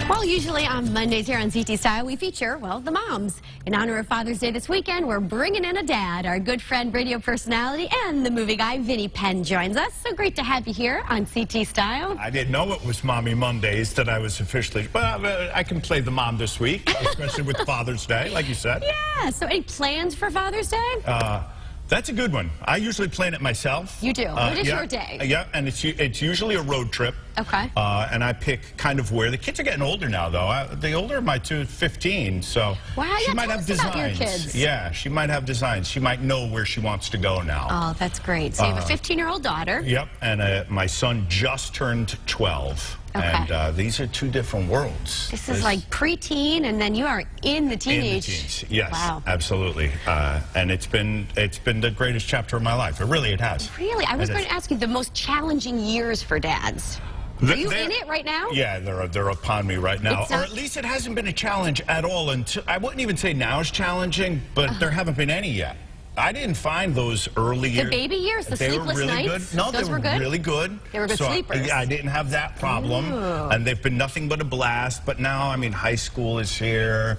Well, usually on Mondays here on CT Style, we feature, well, the moms. In honor of Father's Day this weekend, we're bringing in a dad. Our good friend, radio personality, and the movie guy, Vinny Penn, joins us. So great to have you here on CT Style. I didn't know it was Mommy Mondays that I was officially, well, I can play the mom this week, especially with Father's Day, like you said. Yeah, so any plans for Father's Day? That's a good one. I usually plan it myself. You do? What is your day? Yeah, and it's usually a road trip. Okay. And I pick kind of where the kids are getting older now, though. The older of my two, 15. So wow, she yeah, might have designs. About your kids. Yeah, she might have designs. She might know where she wants to go now. Oh, that's great. So you have a 15-year-old daughter. Yep, and my son just turned 12. Okay. And these are two different worlds. This is like preteen, and then you are in the teenage. In the teens, yes, wow. Absolutely. And it's been the greatest chapter of my life. It has. Really? I was going to ask you the most challenging years for dads. Are you in it right now? Yeah, they're upon me right now. Or at least it hasn't been a challenge at all. Until I wouldn't even say now is challenging, but there haven't been any yet. I didn't find those early years. The baby years, the sleepless nights? No, those they were good? really good. They were good sleepers. I didn't have that problem. Ooh. And they've been nothing but a blast. But now, I mean, high school is here.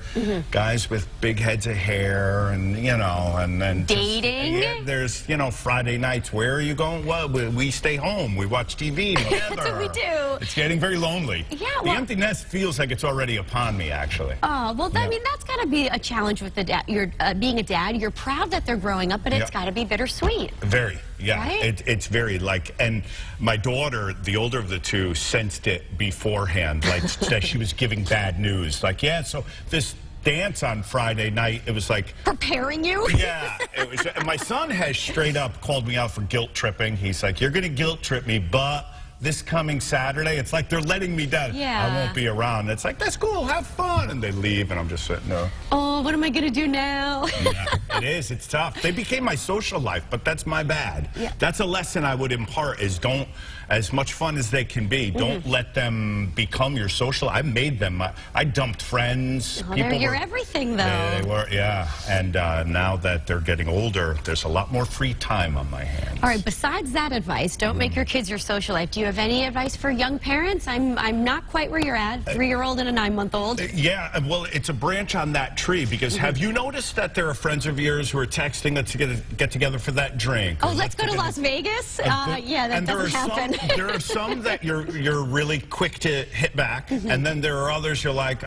Guys with big heads of hair and, you know, and then dating. Yeah, there's, you know, Friday nights. Where are you going? Well, we stay home. We watch TV together. That's what we do. It's getting very lonely. Yeah, the empty nest feels like it's already upon me, actually. Oh, well, I mean, that's got to be a challenge with the dad. You're being a dad. You're proud that they're growing up, but it's got to be bittersweet. Very, yeah. Right? It's very, like, and my daughter, the older of the two, sensed it beforehand, like that she was giving bad news. Like, yeah, so this dance on Friday night, it was like... Preparing you? Yeah. It was, and my son has straight up called me out for guilt tripping. He's like, you're going to guilt trip me, but... this coming Saturday, it's like they're letting me down. Yeah. I won't be around. It's like, that's cool, have fun. And they leave, and I'm just sitting there. Oh, what am I going to do now? Yeah, it is. It's tough. They became my social life, but that's my bad. Yeah. That's a lesson I would impart is don't, as much fun as they can be, don't let them become your social. I made them. I dumped friends. Oh, they're your everything, though. They were, yeah. And now that they're getting older, there's a lot more free time on my hands. All right, besides that advice, don't make your kids your social life. Do you have any advice for young parents? I'm not quite where you're at, 3-year-old and a 9-month-old. Yeah, well, it's a branch on that tree because have you noticed that there are friends of yours who are texting let's get together for that drink? Oh, let's go to Las Vegas? Yeah, that doesn't happen. There are some that you're really quick to hit back, and then there are others you're like,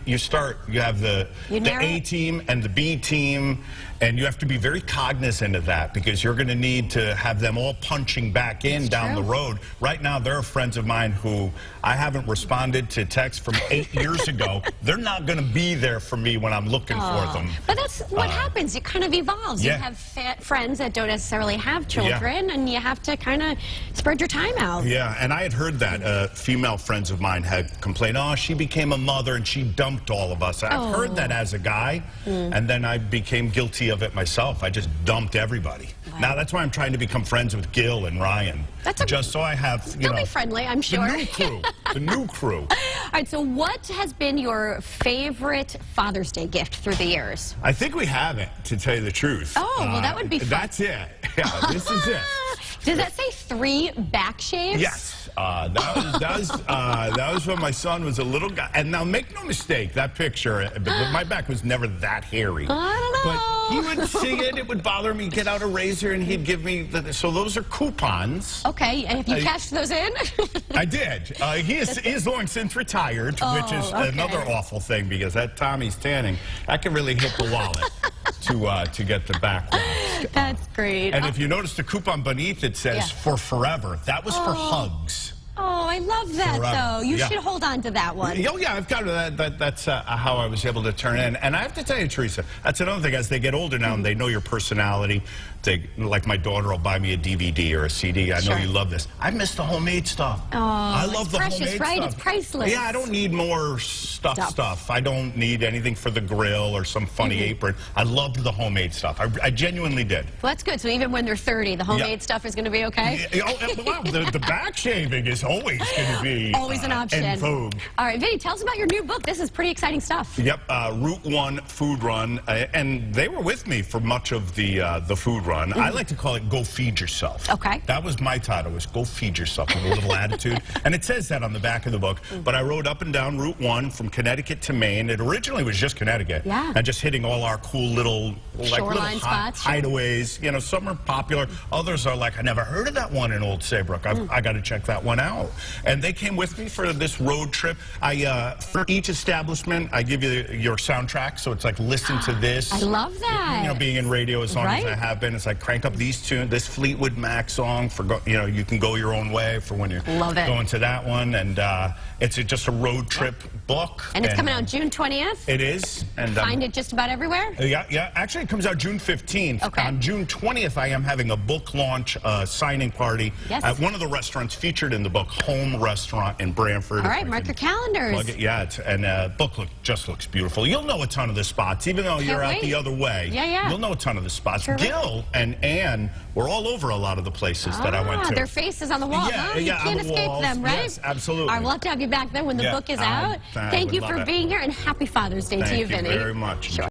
you have the A team and the B team, and you have to be very cognizant of that because you're going to need to have them all punching back in down the road. Right now, there are friends of mine who I haven't responded to texts from 8 years ago. They're not going to be there for me when I'm looking for them. But that's what happens. It kind of evolves. Yeah. You have friends that don't necessarily have children, and you have to kind of spread your time out. Yeah, and I had heard that female friends of mine had complained, oh, she became a mother and she dumped all of us. I've heard that as a guy, and then I became guilty of it myself. I just dumped everybody. Wow. Now that's why I'm trying to become friends with Gil and Ryan. Just so I have, you know. They'll be friendly, I'm sure. The new crew. The new crew. All right, so what has been your favorite Father's Day gift through the years? I think we have it, to tell you the truth. Oh, well, that would be fun. That's it. Yeah, this is it. Does that say 3 back shaves? Yes. That was when my son was a little guy. And now, make no mistake, that picture, my back was never that hairy. I don't know. But he would see it, it would bother me, get out a razor, and he'd give me, so those are coupons. Okay, and have you cashed those in? I did. He is long since retired, which is another awful thing, because that Tommy's tanning, that can really hit the wallet to get the back waxed. That's great. And if you notice the coupon beneath, it says for forever. That was for hugs. Oh, I love that, though. You should hold on to that one. Oh, yeah, I've got that. That's how I was able to turn in. And I have to tell you, Teresa, that's another thing. As they get older now and they know your personality, like my daughter will buy me a DVD or a CD. I know you love this. I miss the homemade stuff. Oh, I love the precious, homemade right? stuff. It's priceless. Yeah, I don't need more stuff. I don't need anything for the grill or some funny apron. I loved the homemade stuff. I genuinely did. Well, that's good. So even when they're 30, the homemade stuff is going to be okay? Well, the back shaving is always going to be always an option. in vogue. All right, Vinny, tell us about your new book. This is pretty exciting stuff. Yep, Route 1 Food Run, and they were with me for much of the food run. I like to call it Go Feed Yourself. Okay. That was my title, was Go Feed Yourself with a little attitude. And it says that on the back of the book. But I rode up and down Route 1 from Connecticut to Maine. It originally was just Connecticut. Yeah. And just hitting all our cool little, shoreline spots. Hideaways. You know, some are popular. Others are like, I never heard of that one in Old Saybrook. I got to check that one out. And they came with me for this road trip. For each establishment, I give you your soundtrack. So it's like, listen to this. I love that. You know, being in radio as long as I have been, it's like, crank up these tunes, this Fleetwood Mac song for, you know, you can go your own way for when you're going to that one. And it's just a road trip book. And it's coming out June 20th? It is. And find it just about everywhere? Yeah. Actually, it comes out June 15th. Okay. On June 20th, I am having a book launch signing party at one of the restaurants featured in the book, Home Restaurant in Brantford. All right, mark your calendars. Yeah, and book just looks beautiful. You'll know a ton of the spots, even though you're out the other way. Yeah. You'll know a ton of the spots. Sure. Gil and Ann were all over a lot of the places that I went to. Their faces on the wall. Yeah, you can't escape them, right? Yes, absolutely. All right, we'll have to have you back then when the book is out. Thank you for being here, and happy Father's Day to you, Vinny. Thank you very much. Sure.